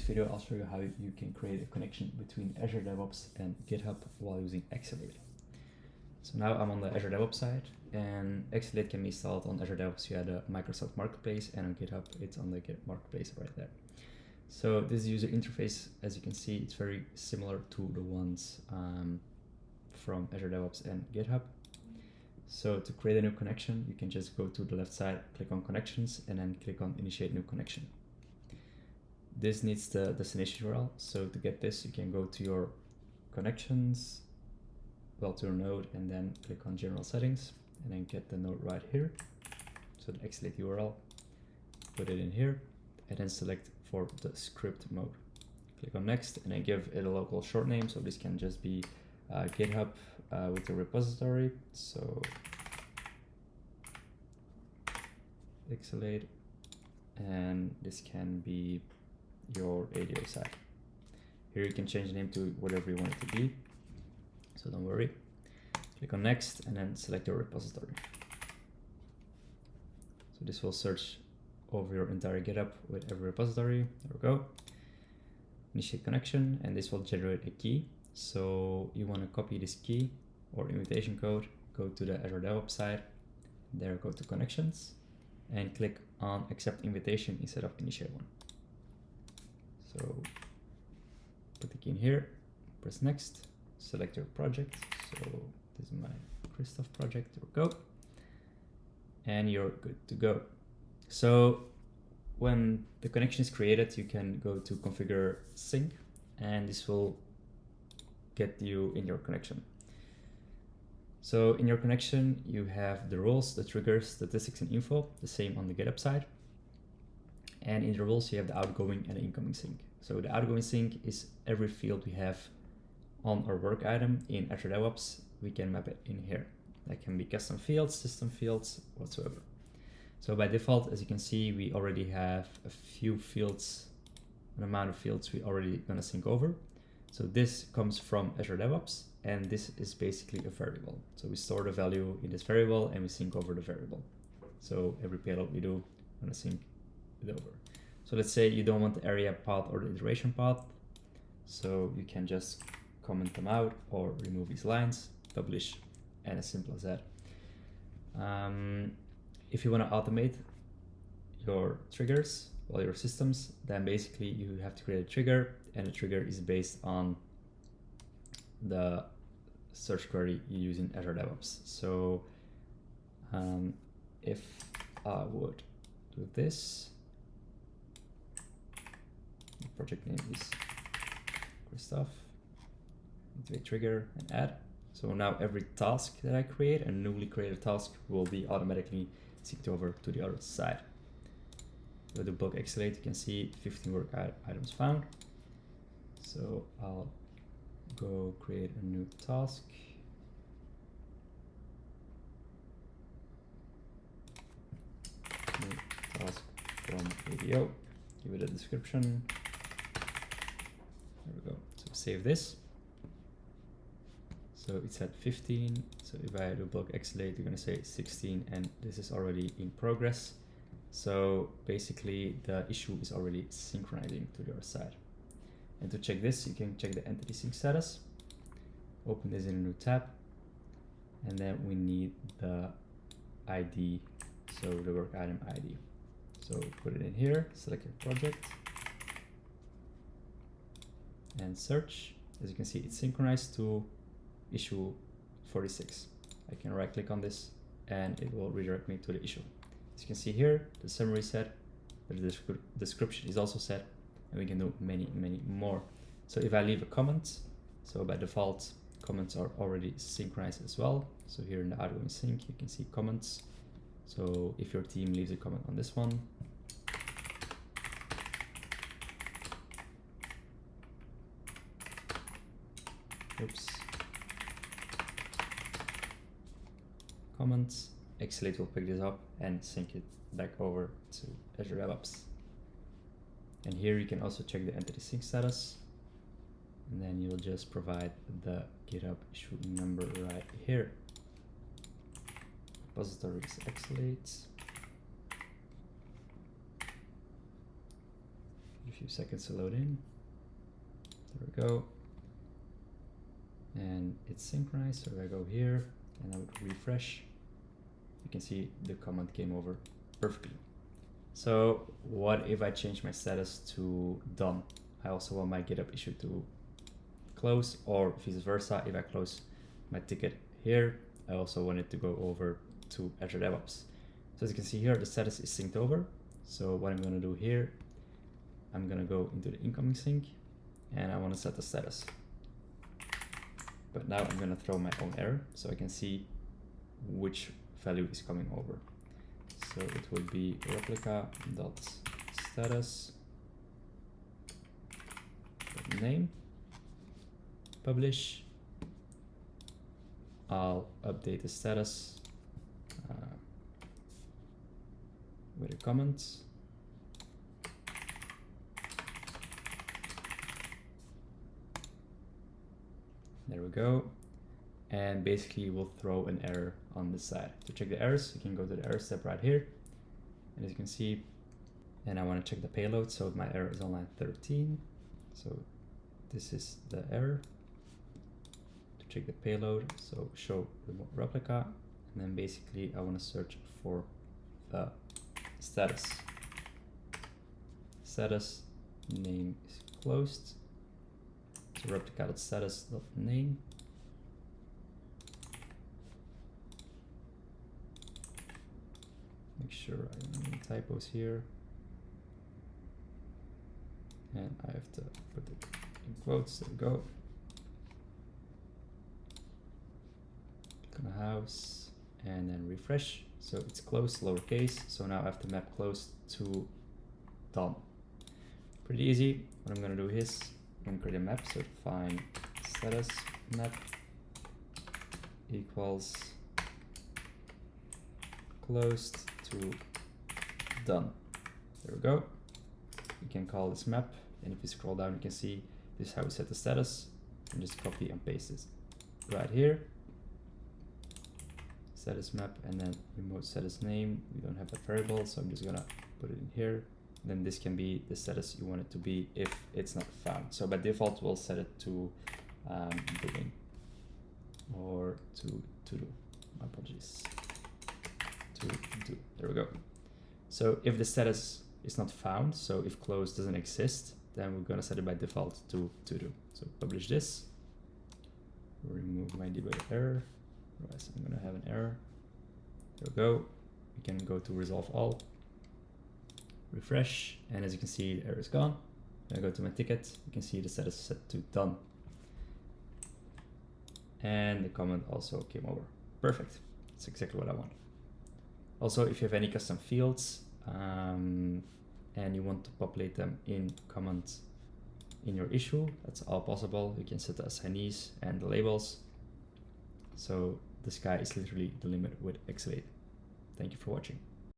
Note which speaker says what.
Speaker 1: this video, I'll show you how you can create a connection between Azure DevOps and GitHub while using Exalate. So now I'm on the Azure DevOps side, and Exalate can be installed on Azure DevOps via the Microsoft Marketplace, and on GitHub, it's on the Git Marketplace right there. So this user interface, as you can see, it's very similar to the ones from Azure DevOps and GitHub. So to create a new connection, you can just go to the left side, click on Connections, and then click on Initiate New Connection. This needs the destination URL. So to get this, you can go to your Connections, well, to your node, and then click on General Settings, and then get the node right here. So the Exalate URL, put it in here, and then select for the script mode. Click on Next, and then give it a local short name. So this can just be GitHub with the repository. So Exalate, and this can be your ADO side. Here you can change the name to whatever you want it to be, so don't worry. Click on Next, and then select your repository. So this will search over your entire GitHub with every repository. There we go. Initiate connection, and this will generate a key. So you want to copy this key or invitation code, go to the Azure DevOps side, there go to Connections, and click on Accept Invitation instead of Initiate one. So put the key in here, press Next, select your project. So this is my Christoph project, there we go. And you're good to go. So when the connection is created, you can go to Configure Sync, and this will get you in your connection. So in your connection, you have the roles, the triggers, statistics, and info, the same on the GitHub side. And in the roles, you have the outgoing and the incoming sync. So the outgoing sync is every field we have on our work item in Azure DevOps. We can map it in here. That can be custom fields, system fields, whatsoever. So by default, as you can see, we already have a few fields, an amount of fields we already gonna sync over. So this comes from Azure DevOps, and this is basically a variable. So we store the value in this variable and we sync over the variable. So every payload we do, we're gonna sync it over. So let's say you don't want the area path or the iteration path. So you can just comment them out or remove these lines, publish, and as simple as that. If you want to automate your triggers or your systems, then basically you have to create a trigger, and the trigger is based on the search query you use in Azure DevOps. So if I would do this, the project name is Christoph, activate trigger and add. So now every task that I create, a newly created task, will be automatically synced over to the other side. With the bulk Exalate, you can see 15 work items found. So I'll go create a new task. New task from ADO. Give it a description. There we go. So save this. So it's at 15. So if I do bulk Exalate, you're going to say 16, and this is already in progress. So basically the issue is already synchronizing to the other side. And to check this, you can check the entity sync status. Open this in a new tab. And then we need the ID, so the work item ID. So put it in here, select your project, and search. As you can see, it's synchronized to issue 46. I can right click on this and it will redirect me to the issue. As you can see here, the summary is set, the description is also set, and we can do many more. So if I leave a comment, so by default, comments are already synchronized as well. So here in the outgoing sync, you can see comments. So if your team leaves a comment on this one, oops, comments, Exalate will pick this up and sync it back over to Azure DevOps. And here you can also check the entity sync status, and then you'll just provide the GitHub issue number right here. Repository is Exalate. a few seconds to load in. There we go. And it's synchronized, so if I go here and I would refresh, you can see the comment came over perfectly. So what if I change my status to done? I also want my GitHub issue to close, or vice versa. If I close my ticket here, I also want it to go over to Azure DevOps. So as you can see here, the status is synced over. So what I'm going to do here, I'm going to go into the incoming sync and I want to set the status. But now I'm going to throw my own error so I can see which value is coming over. So it will be replica.status name, publish. I'll update the status with a comment. There we go. And basically we'll throw an error on this side. To check the errors, you can go to the error step right here. And as you can see, and I want to check the payload. So my error is on line 13. So this is the error. To check the payload, so show remote replica. And then basically I want to search for the status. Status name is closed. So replica.status.name. Make sure I don't have any typos here. And I have to put it in quotes. There we go. Click on the house and then refresh. So it's closed, lowercase. So now I have to map closed to done. Pretty easy. What I'm going to do is I'm going to create a map. So find status map equals closed to done. There we go. You can call this map, and if you scroll down, you can see this is how we set the status. And just copy and paste this right here. Status map, and then remote status name. We don't have that variable, so I'm just gonna put it in here. Then this can be the status you want it to be if it's not found. So by default, we'll set it to doing or to do. My apologies. To do. There we go. So if the status is not found, so if closed doesn't exist, then we're gonna set it by default to do. So publish this. Remove my debug error. Otherwise, I'm gonna have an error. There we go. We can go to resolve all. Refresh, and as you can see, the error is gone. Then I go to my ticket. You can see the status is set to done. And the comment also came over. Perfect. That's exactly what I want. Also, if you have any custom fields and you want to populate them in comments in your issue, that's all possible. You can set the assignees and the labels. So the sky is literally the limit with Exalate. Thank you for watching.